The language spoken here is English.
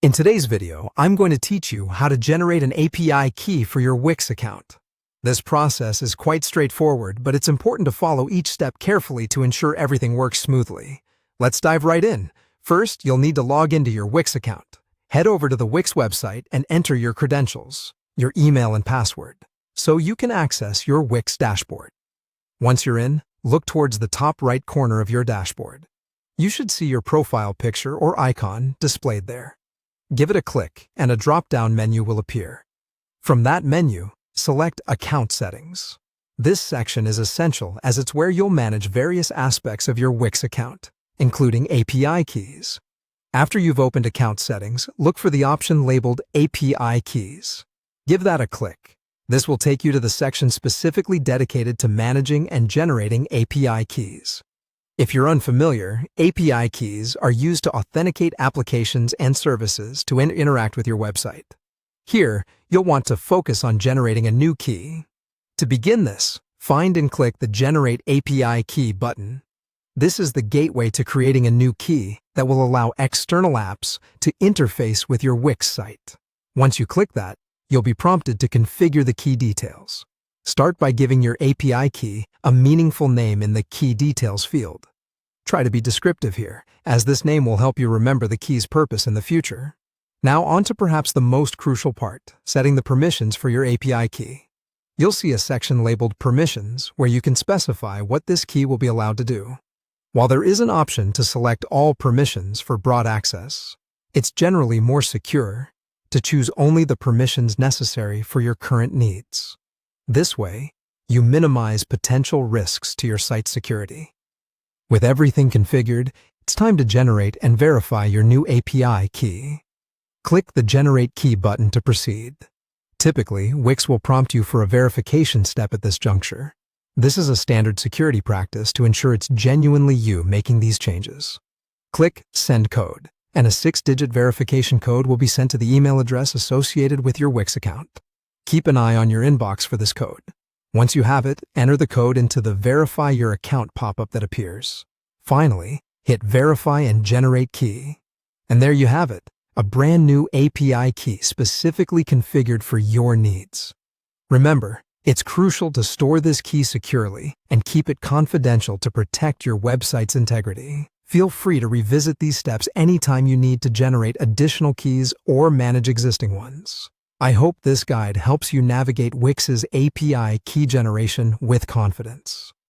In today's video, I'm going to teach you how to generate an API key for your Wix account. This process is quite straightforward, but it's important to follow each step carefully to ensure everything works smoothly. Let's dive right in. First, you'll need to log into your Wix account. Head over to the Wix website and enter your credentials, your email and password, so you can access your Wix dashboard. Once you're in, look towards the top right corner of your dashboard. You should see your profile picture or icon displayed there. Give it a click and a drop-down menu will appear. From that menu, select Account Settings. This section is essential as it's where you'll manage various aspects of your Wix account, including API keys. After you've opened Account Settings, look for the option labeled API Keys. Give that a click. This will take you to the section specifically dedicated to managing and generating API keys. If you're unfamiliar, API keys are used to authenticate applications and services to interact with your website. Here, you'll want to focus on generating a new key. To begin this, find and click the Generate API Key button. This is the gateway to creating a new key that will allow external apps to interface with your Wix site. Once you click that, you'll be prompted to configure the key details. Start by giving your API key a meaningful name in the Key Details field. Try to be descriptive here, as this name will help you remember the key's purpose in the future. Now on to perhaps the most crucial part, setting the permissions for your API key. You'll see a section labeled Permissions where you can specify what this key will be allowed to do. While there is an option to select all permissions for broad access, it's generally more secure to choose only the permissions necessary for your current needs. This way, you minimize potential risks to your site's security. With everything configured, it's time to generate and verify your new API key. Click the Generate Key button to proceed. Typically, Wix will prompt you for a verification step at this juncture. This is a standard security practice to ensure it's genuinely you making these changes. Click Send Code, and a 6-digit verification code will be sent to the email address associated with your Wix account. Keep an eye on your inbox for this code. Once you have it, enter the code into the Verify Your Account pop-up that appears. Finally, hit Verify and Generate Key. And there you have it, a brand new API key specifically configured for your needs. Remember, it's crucial to store this key securely and keep it confidential to protect your website's integrity. Feel free to revisit these steps anytime you need to generate additional keys or manage existing ones. I hope this guide helps you navigate Wix's API key generation with confidence.